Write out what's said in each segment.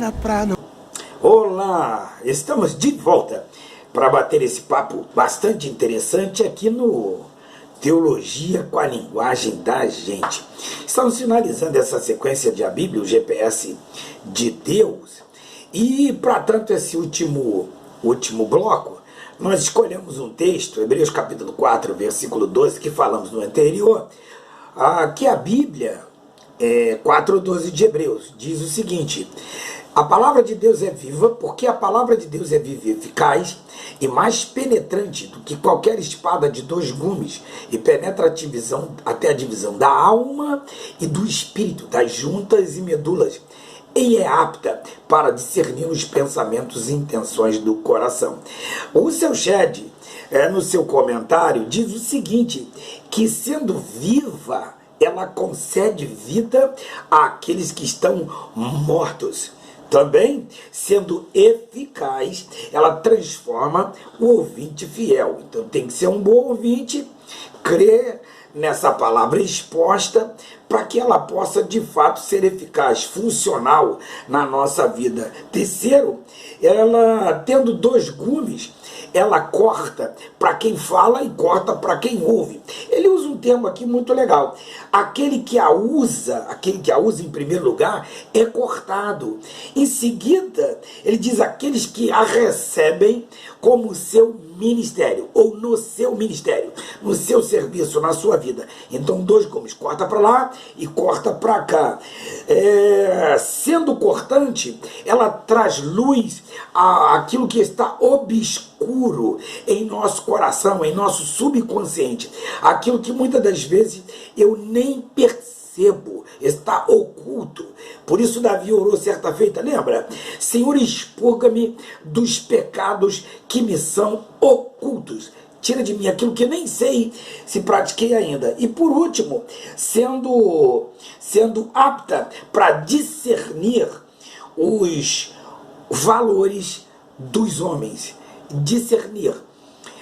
era pra não. Olá, estamos de volta para bater esse papo bastante interessante aqui no Teologia com a Linguagem da Gente. Estamos finalizando essa sequência de A Bíblia, o GPS de Deus. E, para tanto, esse último bloco, nós escolhemos um texto, Hebreus capítulo 4, versículo 12, que falamos no anterior, que a Bíblia, 4:12 de Hebreus, diz o seguinte: a palavra de Deus é viva, porque a palavra de Deus é viva e eficaz e mais penetrante do que qualquer espada de dois gumes, e penetra até a divisão da alma e do espírito, das juntas e medulas, e é apta para discernir os pensamentos e intenções do coração. O seu Shed, no seu comentário, diz o seguinte, que sendo viva, ela concede vida àqueles que estão mortos. Também, sendo eficaz, ela transforma o ouvinte fiel. Então tem que ser um bom ouvinte, crer nessa palavra exposta, para que ela possa de fato ser eficaz, funcional na nossa vida. Terceiro, ela tendo dois gumes, ela corta para quem fala e corta para quem ouve. Ele usa um termo aqui muito legal. Aquele que a usa em primeiro lugar, é cortado. Em seguida, ele diz aqueles que a recebem como seu ministério, ou no seu ministério, no seu serviço, na sua vida. Então, dois gumes, corta para lá e corta para cá. Sendo cortante, ela traz luz àquilo que está obscuro em nosso coração, em nosso subconsciente. Aquilo que muitas das vezes eu nem percebo, está oculto. Por isso Davi orou certa feita, lembra? Senhor, expurga-me dos pecados que me são ocultos. Tira de mim aquilo que nem sei se pratiquei ainda. E por último, sendo apta para discernir os valores dos homens. Discernir.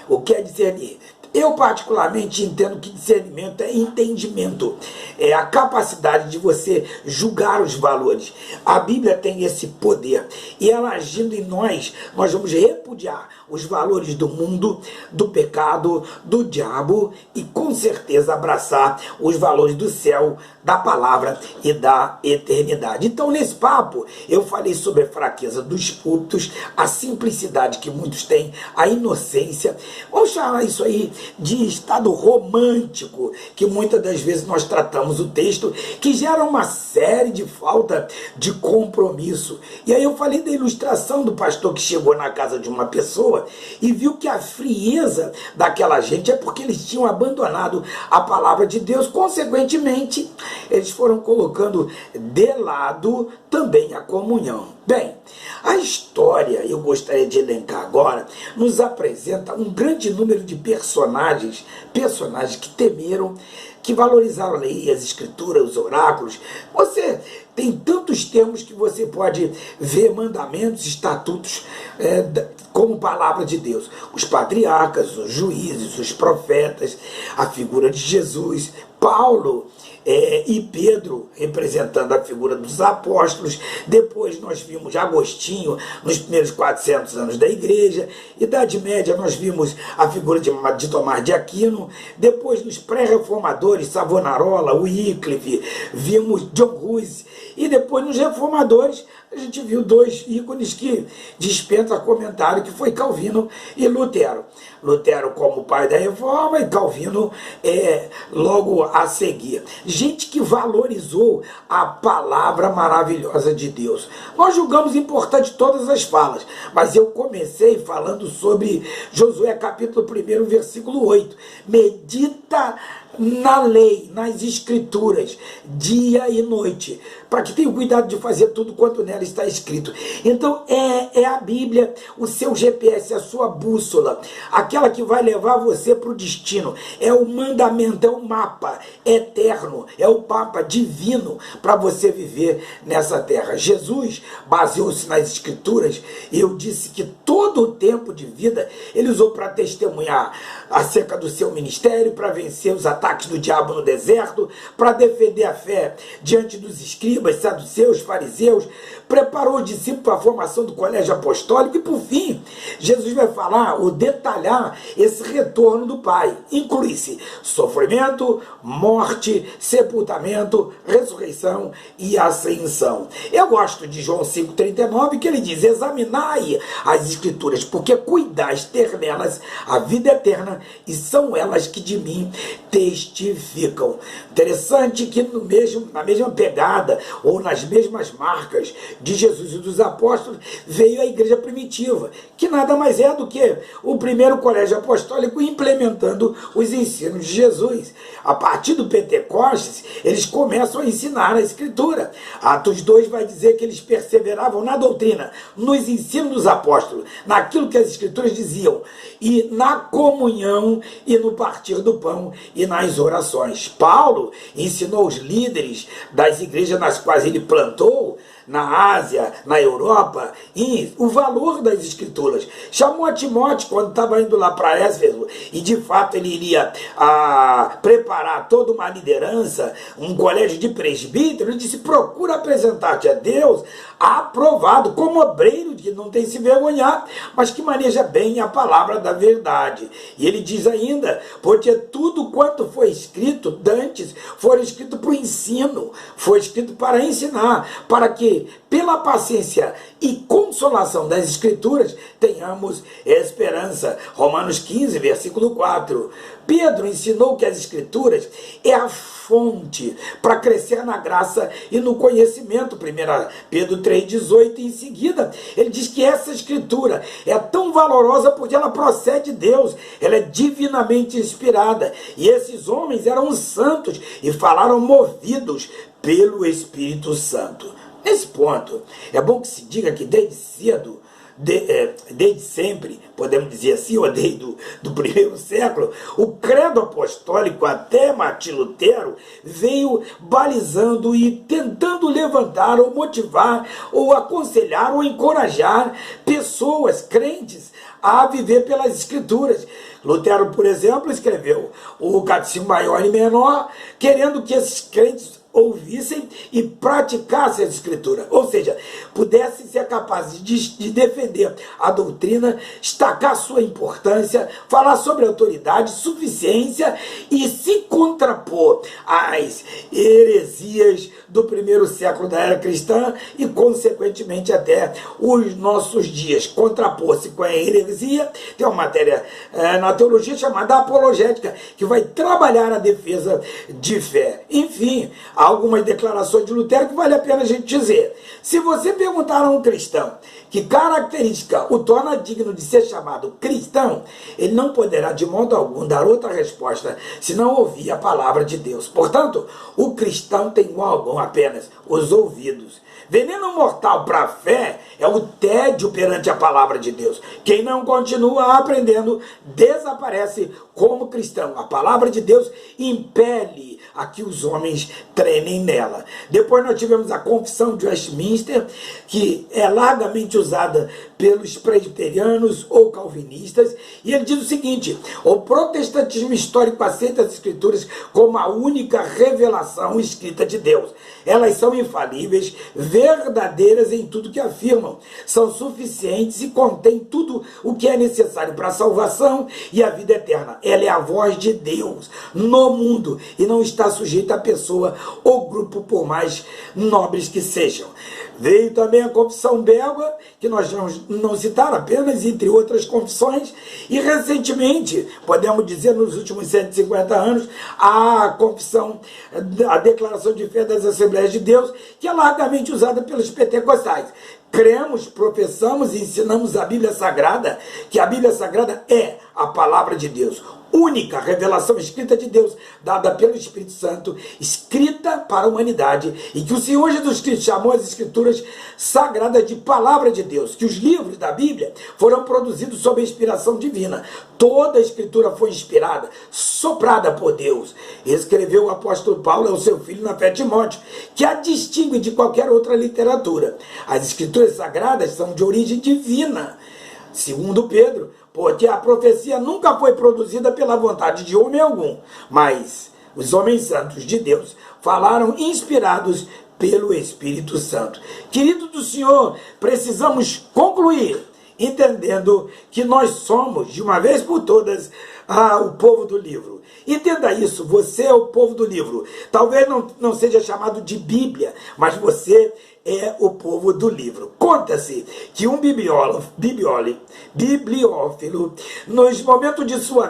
O que é discernir? Eu particularmente entendo que discernimento é entendimento, é a capacidade de você julgar os valores. A Bíblia tem esse poder, e ela agindo em nós vamos repudiar os valores do mundo, do pecado, do diabo, e com certeza abraçar os valores do céu, da palavra e da eternidade. Então, nesse papo, eu falei sobre a fraqueza dos púlpitos, a simplicidade que muitos têm, a inocência. Vamos chamar isso aí de estado romântico, que muitas das vezes nós tratamos o texto, que gera uma série de falta de compromisso. E aí eu falei da ilustração do pastor que chegou na casa de uma pessoa e viu que a frieza daquela gente é porque eles tinham abandonado a palavra de Deus. Consequentemente, eles foram colocando de lado também a comunhão. Bem, a história, eu gostaria de elencar agora, nos apresenta um grande número de personagens que temeram, que valorizaram a lei, as escrituras, os oráculos. Você tem tantos termos que você pode ver mandamentos, estatutos, como palavra de Deus. Os patriarcas, os juízes, os profetas, a figura de Jesus, Paulo, e Pedro representando a figura dos apóstolos. Depois nós vimos Agostinho nos primeiros 400 anos da igreja. Idade Média nós vimos a figura de Tomás de Aquino. Depois nos pré-reformadores, Savonarola, Wycliffe, vimos John Hus. E depois nos reformadores a gente viu dois ícones que dispensam comentário, que foi Calvino e Lutero. Lutero como pai da reforma e Calvino logo a seguir. Gente que valorizou a palavra maravilhosa de Deus. Nós julgamos importante todas as falas, mas eu comecei falando sobre Josué capítulo 1, versículo 8. Medita na lei, nas escrituras, dia e noite, para que tenha cuidado de fazer tudo quanto nela está escrito. Então é a Bíblia, o seu GPS, a sua bússola, aquela que vai levar você para o destino. É o mandamento, é o mapa eterno, é o mapa divino para você viver nessa terra. Jesus baseou-se nas escrituras, e eu disse que todo o tempo de vida ele usou para testemunhar acerca do seu ministério, para vencer os ataques do diabo no deserto, para defender a fé diante dos escribas, saduceus, fariseus, preparou o discípulo para a formação do colégio apostólico e, por fim, Jesus vai falar ou detalhar esse retorno do Pai. Inclui-se sofrimento, morte, sepultamento, ressurreição e ascensão. Eu gosto de João 5,39, que ele diz: examinai as Escrituras, porque cuidais ter nelas a vida eterna, e são elas que de mim testificam. Interessante que na mesma pegada, ou nas mesmas marcas de Jesus e dos apóstolos, veio a igreja primitiva, que nada mais é do que o primeiro colégio apostólico implementando os ensinos de Jesus. A partir do Pentecostes, eles começam a ensinar a Escritura. Atos 2 vai dizer que eles perseveravam na doutrina, nos ensinos dos apóstolos, naquilo que as Escrituras diziam, e na comunhão, e no partir do pão, e nas orações. Paulo ensinou os líderes das igrejas nas quais ele plantou, na Ásia, na Europa, e o valor das Escrituras. Chamou a Timóteo quando estava indo lá para Éfeso, e de fato ele iria preparar toda uma liderança, um colégio de presbíteros. Ele disse: procura apresentar-te a Deus aprovado, como obreiro que não tem se vergonhar, mas que maneja bem a palavra da verdade. E ele diz ainda: porque tudo quanto foi escrito dantes, foi escrito para o ensino, foi escrito para ensinar, para que pela paciência e consolação das Escrituras tenhamos esperança. Romanos 15, versículo 4. Pedro ensinou que as Escrituras é a fonte para crescer na graça e no conhecimento. 1 Pedro 3,18. Em seguida, ele diz que essa Escritura é tão valorosa porque ela procede de Deus, ela é divinamente inspirada. E esses homens eram santos e falaram movidos pelo Espírito Santo. Nesse ponto, é bom que se diga que desde cedo, desde sempre, podemos dizer assim, ou desde do primeiro século, o credo apostólico até Martim Lutero veio balizando e tentando levantar ou motivar ou aconselhar ou encorajar pessoas crentes a viver pelas Escrituras. Lutero, por exemplo, escreveu o Catecismo Maior e Menor, querendo que esses crentes ouvissem e praticassem a Escritura, ou seja, pudessem ser capazes de defender a doutrina, destacar sua importância, falar sobre autoridade, suficiência e se contrapor às heresias do primeiro século da era cristã e, consequentemente, até os nossos dias. Contrapor-se com a heresia. Tem uma matéria na teologia chamada apologética, que vai trabalhar a defesa de fé. Enfim, há algumas declarações de Lutero que vale a pena a gente dizer. Se você perguntar a um cristão que característica o torna digno de ser chamado cristão, ele não poderá de modo algum dar outra resposta se não ouvir a palavra de Deus. Portanto, o cristão tem um órgão apenas, os ouvidos. Veneno mortal para a fé é o tédio perante a palavra de Deus. Quem não continua aprendendo desaparece como cristão. A palavra de Deus impele a que os homens treinem nela. Depois nós tivemos a Confissão de Westminster, que é largamente usada pelos presbiterianos ou calvinistas, e ele diz o seguinte: o protestantismo histórico aceita as Escrituras como a única revelação escrita de Deus. Elas são infalíveis, verdadeiras em tudo que afirmam, são suficientes e contêm tudo o que é necessário para a salvação e a vida eterna. Ela é a voz de Deus no mundo e não está sujeita a pessoa ou grupo, por mais nobres que sejam. Veio também a Confissão Belga, que nós vamos não citar apenas, entre outras confissões, e recentemente, podemos dizer nos últimos 150 anos, a confissão, a Declaração de Fé das Assembleias de Deus, que é largamente usada pelos pentecostais. Cremos, professamos e ensinamos a Bíblia Sagrada, que a Bíblia Sagrada é a palavra de Deus, única revelação escrita de Deus, dada pelo Espírito Santo, escrita para a humanidade, e que o Senhor Jesus Cristo chamou as Escrituras sagradas de palavra de Deus, que os livros da Bíblia foram produzidos sob a inspiração divina. Toda a Escritura foi inspirada, soprada por Deus. Escreveu o apóstolo Paulo ao seu filho na fé, Timóteo, que a distingue de qualquer outra literatura. As Escrituras sagradas são de origem divina, segundo Pedro, porque a profecia nunca foi produzida pela vontade de homem algum, mas os homens santos de Deus falaram inspirados pelo Espírito Santo. Querido do Senhor, precisamos concluir entendendo que nós somos, de uma vez por todas, o povo do livro. Entenda isso, você é o povo do livro. Talvez não seja chamado de Bíblia, mas você é o povo do livro. Conta-se que um bibliófilo, nos momentos de sua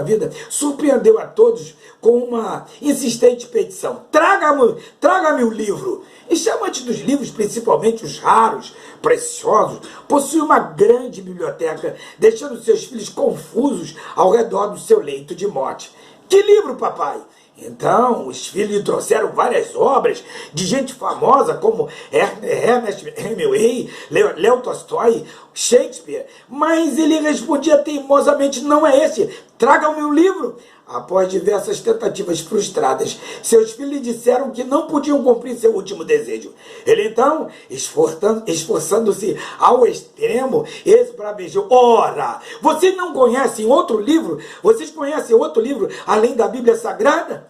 vida, surpreendeu a todos com uma insistente petição: traga-me o livro. E chamante dos livros, principalmente os raros, preciosos, possui uma grande biblioteca, deixando seus filhos confusos ao redor do seu leito de morte. Que livro, papai? Então, os filhos lhe trouxeram várias obras de gente famosa, como Ernest Hemingway, Leo Tolstói, Shakespeare, mas ele respondia teimosamente: não é esse, traga-me um livro. Após diversas tentativas frustradas, seus filhos lhe disseram que não podiam cumprir seu último desejo. Ele então, esforçando-se ao extremo, esbravejou: ora, vocês não conhecem outro livro? Vocês conhecem outro livro além da Bíblia Sagrada?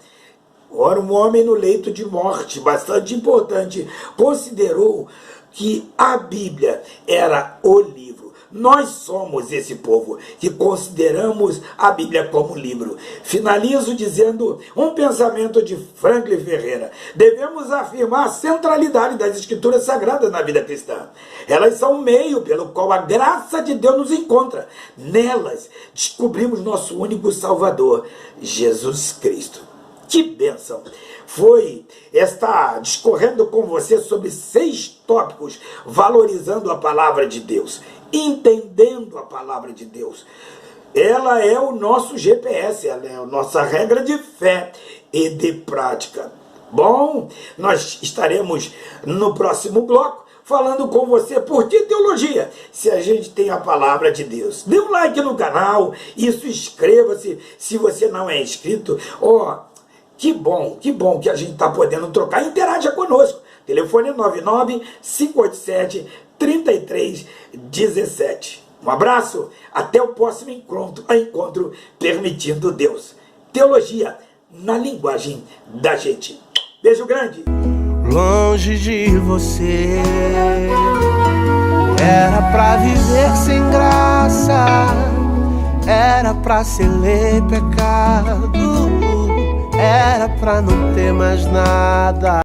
Ora, um homem no leito de morte, bastante importante, considerou que a Bíblia era o livro. Nós somos esse povo que consideramos a Bíblia como livro. Finalizo dizendo um pensamento de Franklin Ferreira: devemos afirmar a centralidade das Escrituras Sagradas na vida cristã. Elas são o meio pelo qual a graça de Deus nos encontra. Nelas descobrimos nosso único Salvador, Jesus Cristo. Que bênção! Foi estar discorrendo com você sobre 6 tópicos, valorizando a palavra de Deus, entendendo a palavra de Deus. Ela é o nosso GPS, ela é a nossa regra de fé e de prática. Bom, nós estaremos no próximo bloco falando com você por que teologia, se a gente tem a palavra de Deus. Dê um like no canal, isso, inscreva-se se você não é inscrito. Que bom que a gente está podendo trocar. Interaja conosco. Telefone 99-587-3317. Um abraço. Até o próximo encontro, permitindo Deus. Teologia na linguagem da gente. Beijo grande. Longe de você, era pra viver sem graça, era pra ser lei pecado, era pra não ter mais nada.